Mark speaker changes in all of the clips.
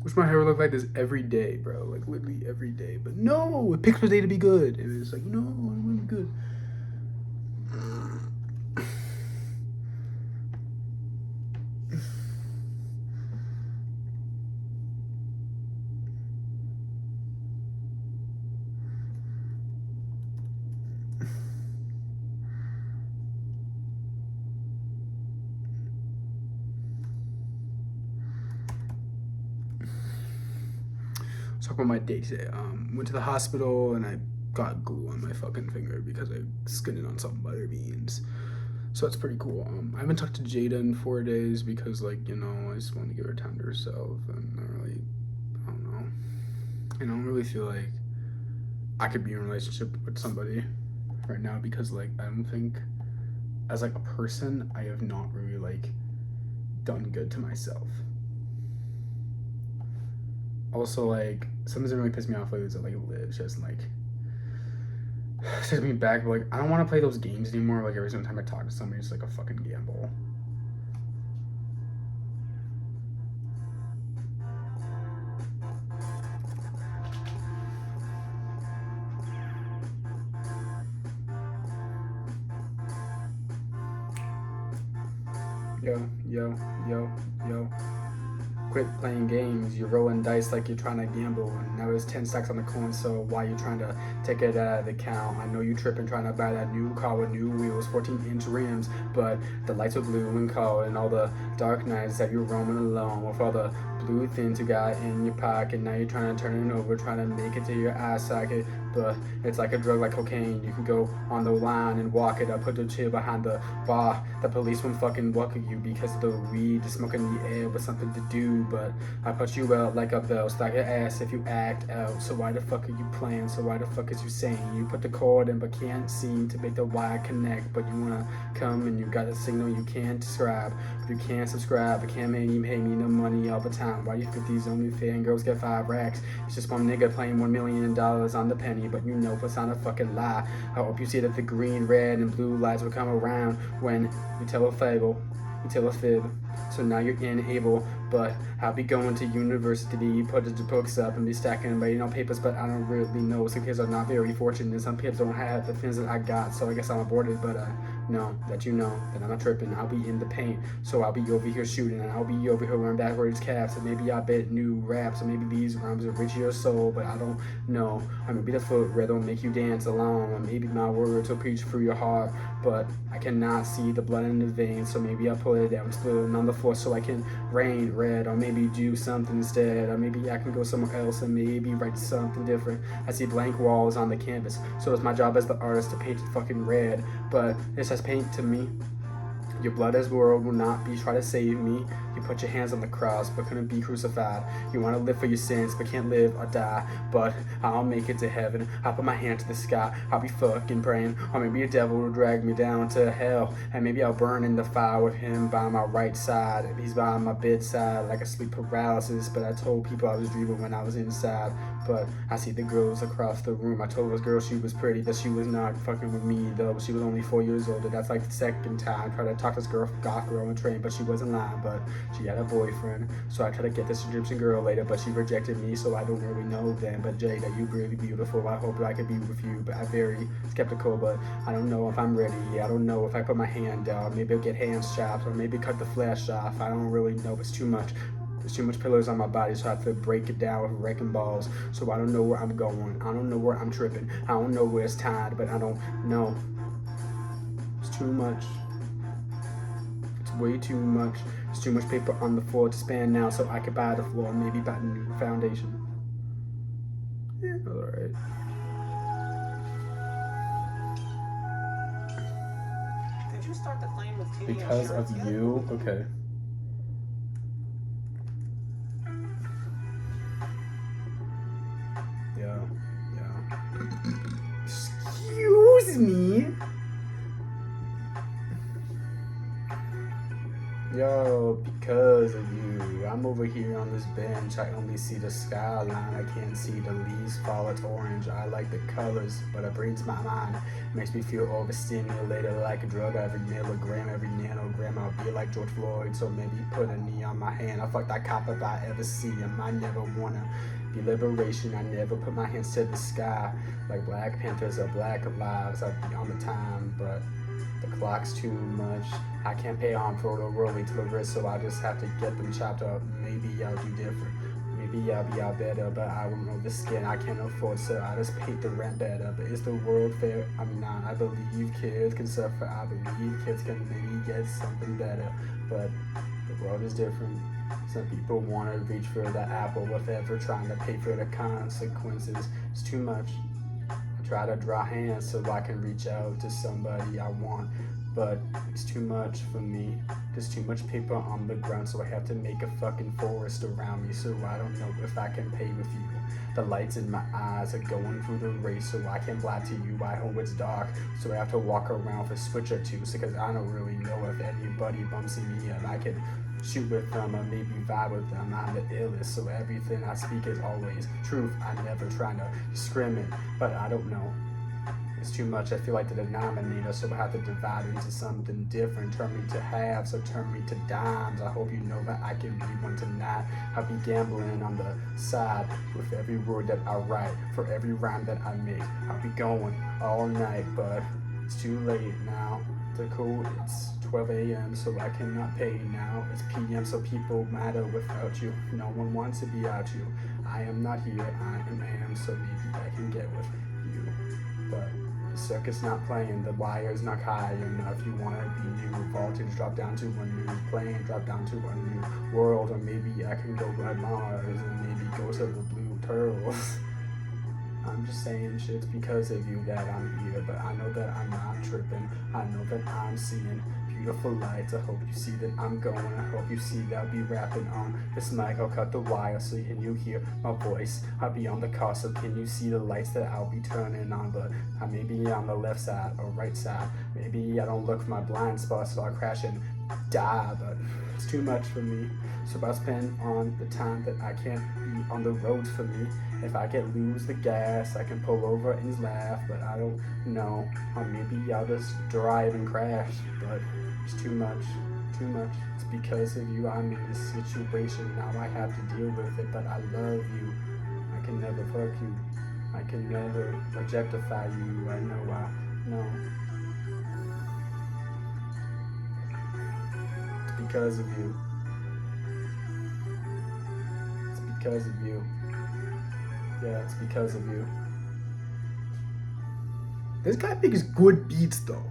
Speaker 1: Wish my hair would look like this every day, bro. Like literally every day. But no, it picks for day to be good. And it's like, no, I want to be good. Let's talk about my day today. Went to the hospital and I got glue on my fucking finger because I skinned it on some butter beans. So that's pretty cool. I haven't talked to Jada in 4 days because, like, you know, I just want to give her time to herself, and I don't know. I don't really feel like I could be in a relationship with somebody right now because, like, I don't think, as like a person, I have not really like done good to myself. Also, like, something that really pissed me off lately is that, like, Liv just like sends me back, but like I don't want to play those games anymore. Like every single time I talk to somebody, it's like a fucking gamble. Yo, yo, yo, yo. Quit playing games. You're rolling dice like you're trying to gamble, and now there's 10 stacks on the coin. So why you trying to take it out of the account? I know you tripping trying to buy that new car with new wheels, 14-inch rims, but the lights are blue and cold, and all the dark nights that you're roaming alone with all the blue things you got in your pocket. Now you're trying to turn it over, trying to make it to your eye socket, but it's like a drug like cocaine. You can go on the line and walk it up, put the chair behind the bar. The police won't fucking look at you because of the weed, smoking in the air with something to do. But I put you out like a bell, stack your ass if you act out. So why the fuck are you playing? So why the fuck is you saying? You put the cord in but can't seem to make the wire connect. But you wanna come and you got a signal you can't describe. But you can't subscribe, I can't make you pay me no money all the time. Why you 50s only fan girls get 5 racks? It's just one nigga playing $1 million on the penny. But you know it's not a fucking lie. I hope you see that the green, red, and blue lights will come around when you tell a fable, you tell a fib. So now you're unable, but I'll be going to university, put the books up and be stacking papers, but I don't really know. Some kids are not very fortunate. Some kids don't have the things that I got, so I guess I'm aborted, but no, that you know that I'm not tripping. I'll be in the paint, so I'll be over here shooting, and I'll be over here wearing backwards caps, and maybe I bet new raps, or maybe these rhymes will reach your soul, but I don't know. I may be the foot where they'll make you dance alone, or maybe my words will preach through your heart, but I cannot see the blood in the veins, so maybe I'll put it down, spilling on the floor so I can rain red, or maybe do something instead, or maybe I can go somewhere else and maybe write something different. I see blank walls on the canvas, so it's my job as the artist to paint it fucking red, but it says paint to me. Your blood as world will not be try to save me. You put your hands on the cross but couldn't be crucified. You want to live for your sins but can't live or die. But I'll make it to heaven. I'll put my hand to the sky. I'll be fucking praying. Or maybe a devil will drag me down to hell. And maybe I'll burn in the fire with him by my right side. If he's by my bedside like a sleep paralysis. But I told people I was dreaming when I was inside. But I see the girls across the room. I told this girl she was pretty, that she was not fucking with me though. She was only 4 years older. That's like the second time. I tried to talk this girl, goth girl on the train, but she wasn't lying. But she had a boyfriend. So I tried to get this Egyptian girl later, but she rejected me. So I don't really know then. But Jada, you really beautiful. I hope I could be with you. But I'm very skeptical. But I don't know if I'm ready. I don't know if I put my hand down. Maybe I'll get hands chopped or maybe cut the flesh off. I don't really know. It's too much. There's too much pillars on my body, so I have to break it down with wrecking balls. So I don't know where I'm going. I don't know where I'm tripping. I don't know where it's tied, but I don't know. It's too much. It's way too much. There's too much paper on the floor to span now, so I could buy the floor, maybe buy a new foundation. Yeah, alright.
Speaker 2: Did you start the flame with TV
Speaker 1: Because of you? Okay. Yeah. Excuse me? Yo, because of you, I'm over here on this bench. I only see the skyline. I can't see the leaves fall. It's orange. I like the colors, but it breeds my mind. Makes me feel overstimulated like a drug. Every milligram, every nanogram. I'll be like George Floyd, so maybe put a knee on my hand. I'll fuck that cop if I ever see him. I never wanna be liberation. I never put my hands to the sky like Black Panthers or Black Lives. I'd be on the time, but the clock's too much. I can't pay on for the rolling to the wrist, so I just have to get them chopped up. Maybe I'll do different. Maybe I'll be out better, but I won't know the skin. I can't afford, so I just paint the rent better. But is the world fair? I mean, nah, I believe kids can suffer. I believe kids can maybe get something better, but the world is different. Some people want to reach for the apple with ever trying to pay for the consequences. It's too much. I try to draw hands so I can reach out to somebody I want, but it's too much for me. There's too much paper on the ground, so I have to make a fucking forest around me, so I don't know if I can pay with you. The lights in my eyes are going through the race, so I can't lie to you. I hope it's dark, so I have to walk around with a switch or two, because I don't really know if anybody bumps me up. I can shoot with them or maybe vibe with them. I'm the illest, so everything I speak is always truth. I never try to discriminate, but I don't know. It's too much. I feel like the denominator, so I have to divide into something different. Turn me to halves or turn me to dimes. I hope you know that I can be one tonight. I'll be gambling on the side with every word that I write, for every rhyme that I make. I'll be going all night, but it's too late now. The code, it's 12 a.m. so I cannot pay now. It's p.m. so people matter without you. No one wants to be out you. I am not here, I am, so maybe I can get with you. But the circuit's not playing, the wire's not high enough. You wanna be new, voltage drop down to a new plane, drop down to a new world, or maybe I can go by Mars and maybe go to the blue turtles. I'm just saying shit's because of you that I'm here, but I know that I'm not tripping. I know that I'm seeing beautiful lights. I hope you see that I'm going. I hope you see that I'll be rapping on this mic. I'll cut the wire so can you hear my voice. I'll be on the car, so can you see the lights that I'll be turning on? But I may be on the left side or right side. Maybe I don't look for my blind spot, so I'll crash and die, but it's too much for me. So I'll spend on the time that I can't be on the roads for me. If I can lose the gas, I can pull over and laugh, but I don't know. Or maybe I'll just drive and crash, but it's too much, too much. It's because of you I'm in this situation. Now I have to deal with it, but I love you. I can never fuck you. I can never objectify you. I know. It's because of you. It's because of you. Yeah, it's because of you. This guy makes good beats though.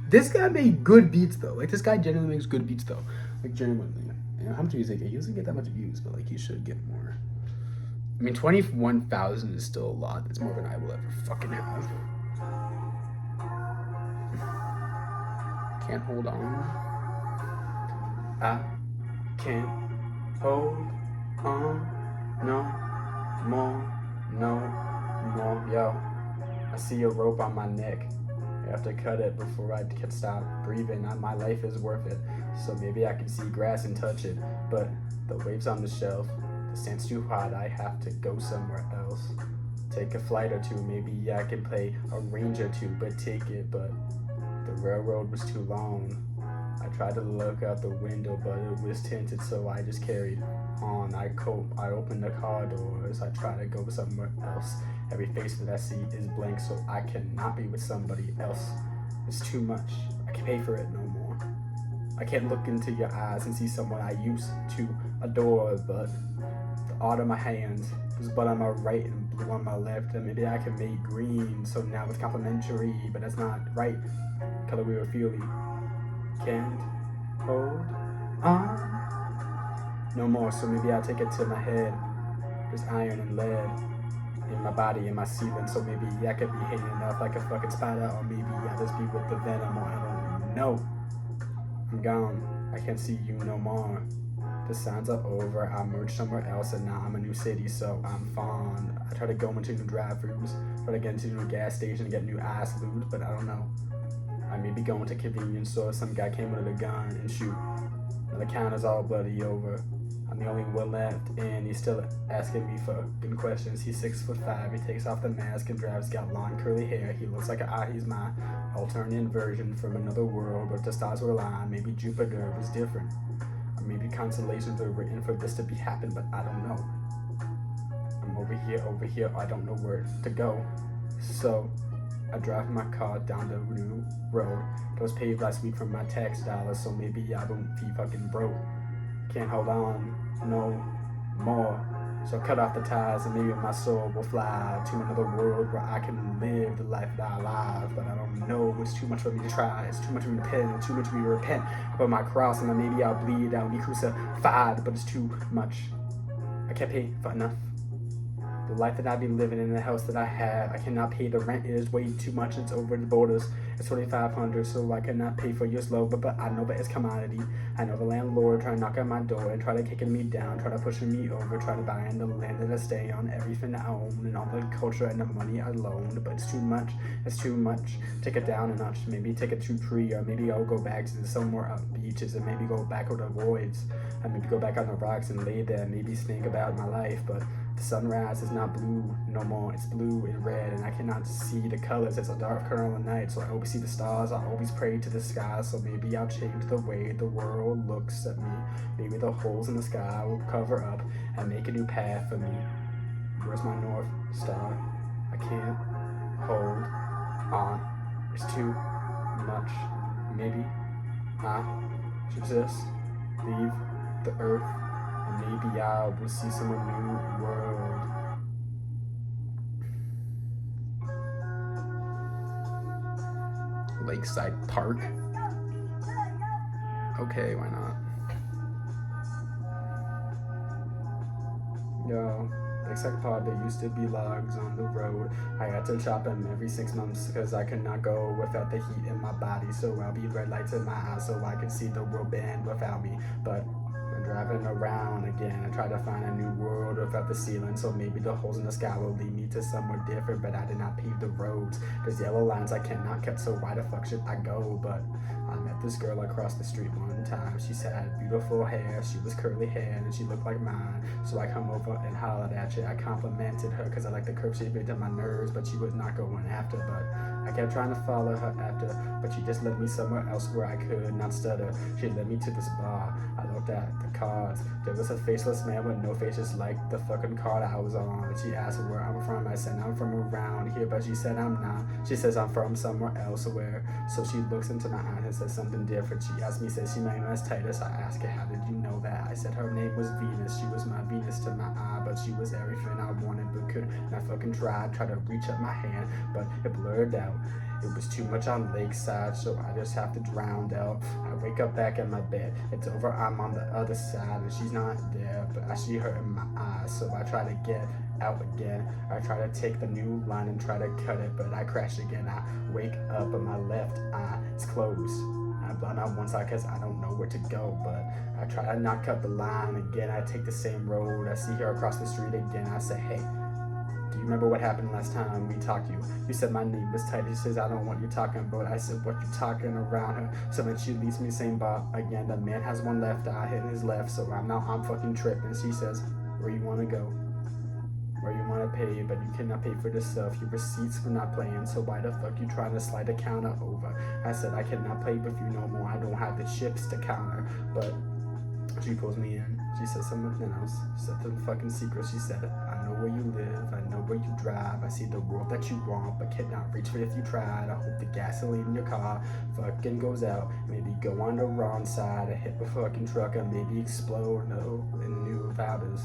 Speaker 1: This guy made good beats though. Like this guy genuinely makes good beats though. Like genuinely. You know, how much music? He doesn't get that much views, but like he should get more. I mean, 21,000 is still a lot. It's more than I will ever fucking have. Can't hold on. I can't hold on no more. No more, yo. I see a rope on my neck. I have to cut it before I can stop breathing. My life is worth it. So maybe I can see grass and touch it. But the waves on the shelf, the sand's too hot. I have to go somewhere else. Take a flight or two. Maybe I can play a range or two, but take it. But the railroad was too long. I tried to look out the window, but it was tinted, so I just carried on. I opened the car doors. I try to go somewhere else. Every face that I see is blank, so I cannot be with somebody else. It's too much. I can't pay for it no more. I can't look into your eyes and see someone I used to adore, but the art of my hands was blood on my right and blue on my left, and maybe I can make green, so now it's complimentary, but that's not right. Color we were feeling. Can't hold on no more, so maybe I'll take it to my head. There's iron and lead in my body, in my ceiling, so maybe I could be hanging off like a fucking spider, or maybe I'll just be with the venom, or I don't know. I'm gone. I can't see you no more. The signs are over. I merged somewhere else, and now I'm a new city, so I'm fond. I try to go into new drive-thrus, try to get into a new gas station and get new ice lube, but I don't know. I may be going to convenience store. Some guy came with a gun and shoot. Now the counter's all bloody over. I'm the only one left, and he's still asking me fucking questions. He's 6'5". He takes off the mask and drives. Got long curly hair. He looks like he's my alternate version from another world, but the stars were aligned. Maybe Jupiter was different, or maybe constellations were written for this to be happen. But I don't know. I'm over here. I don't know where to go. So I drive my car down the new road that was paved last week from my tax dollars. So maybe I won't be fucking broke. Can't hold on no more. So cut off the ties and maybe my soul will fly to another world where I can live the life that I live. But I don't know, it's too much for me to try. It's too much for me to repent, too much for me to repent. I put my cross and then maybe I'll bleed, I'll be crucified, but it's too much. I can't pay for enough. The life that I be living in the house that I have, I cannot pay. The rent is way too much. It's over the borders. It's $2,500, so I cannot pay for your slow. But I know that it's commodity. I know the landlord try to knock on my door and try to kicking me down, try to pushing me over, try to buy in the land that I stay on, everything I own and all the culture and the money I loaned. But it's too much. It's too much. Take it down a notch. Maybe take it to tree, or maybe I'll go back to somewhere up beaches, and maybe go back to the voids, and maybe go back on the rocks and lay there. Maybe think about my life, but the sunrise is not blue no more, it's blue and red, and I cannot see the colors. It's a dark kernel of night, so I always see the stars. I always pray to the sky, so maybe I'll change the way the world looks at me. Maybe the holes in the sky will cover up and make a new path for me. Where's my North Star? I can't hold on. It's too much. Maybe I should just leave the earth, and maybe I will see some new world. Lakeside Park. Okay, why not? Yo, Lakeside Park, there used to be logs on the road. I had to chop them every 6 months because I could not go without the heat in my body. So I'll be red lights in my eyes so I can see the world bend without me. But I'm driving around again. I try to find a new world without the ceiling, so maybe the holes in the sky will lead me to somewhere different. But I did not pave the roads. There's yellow lines I cannot cut, so why the fuck should I go? But I met this girl across the street one time. She had beautiful hair. She was curly hair and she looked like mine. So I come over and hollered at you. I complimented her because I like the curve she made to my nerves, but she was not going after. But I kept trying to follow her after, but she just led me somewhere else where I could not stutter. She led me to this bar. I looked at the cards. There was a faceless man with no face, just like the fucking card I was on. And she asked where I'm from. I said I'm from around here, but she said I'm not. She says I'm from somewhere else. Where? So she looks into my eyes and says something different. She asked me, says she my name is Titus. I asked her, how did you know that? I said her name was Venus. She was my Venus to my eye, but she was everything I wanted but could. And I fucking tried to reach up my hand, but it blurred out. It was too much on Lakeside, so I just have to drown out. I wake up back in my bed. It's over, I'm on the other side, and she's not there, but I see her in my eyes, so I try to get out again. I try to take the new line and try to cut it, but I crash again. I wake up and my left eye is closed. I blind out one side because I don't know where to go, but I try to not cut the line again. I take the same road. I see her across the street again. I say, hey, do you remember what happened last time we talked to you? You said my name was Titus. She says, I don't want you talking about. I said, what you talking around her? So then she leads me same bar again. The man has one left eye in his left, so I'm fucking tripping. She says, where you want to go? Where you want to pay, but you cannot pay for this stuff. Your receipts were not playing, so why the fuck you trying to slide the counter over? I said, I cannot play with you no more. I don't have the chips to counter, but she pulls me in. She says something else. She said some fucking secret. She said, I know where you live. I know where you drive. I see the world that you want, but cannot reach for it if you tried. I hope the gasoline in your car fucking goes out. Maybe go on the wrong side and hit the fucking truck and maybe explode. No, in new powders.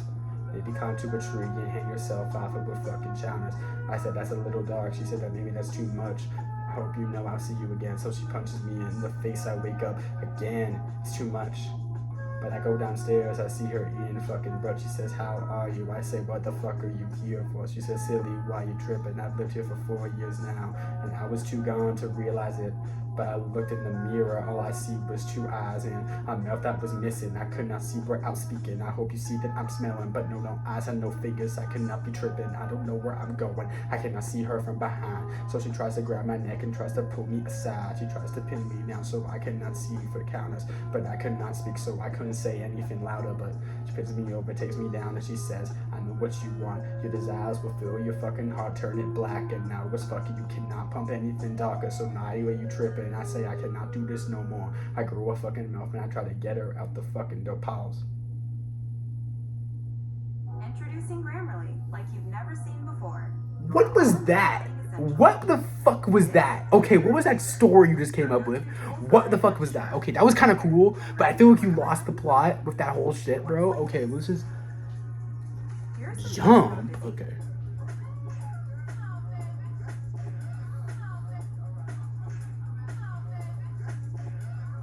Speaker 1: Maybe climb to a tree and hang yourself off of with fucking shouters. I said, that's a little dark. She said, that maybe that's too much. I hope you know I'll see you again. So she punches me in the face. I wake up again. It's too much. But I go downstairs, I see her eating fucking bread. She says, how are you? I say, what the fuck are you here for? She says, silly, why you tripping? I've lived here for 4 years now, and I was too gone to realize it. but I looked in the mirror, all I see was 2 eyes and a mouth that was missing. I could not see where I was speaking. I hope you see that I'm smelling, but no eyes and no fingers. I could not be tripping. I don't know where I'm going. I cannot see her from behind. So she tries to grab my neck and tries to pull me aside. She tries to pin me down so I cannot see for the counters, but I could not speak, so I couldn't say anything louder. But she picks me over, takes me down, and she says, I know what you want. Your desires will fill your fucking heart, turn it black. And now it's fucking, you cannot pump anything darker. So now you tripping. I say I cannot do this no more. I grew a fucking mouth and I try to get her out the fucking door. Pause.
Speaker 3: Introducing Grammarly, like you've never seen before.
Speaker 1: What was that? What the fuck was that? Okay, what was that story you just came up with? What the fuck was that? Okay, that was kind of cool, but I feel like you lost the plot with that whole shit, bro. Okay, let's just jump. Okay.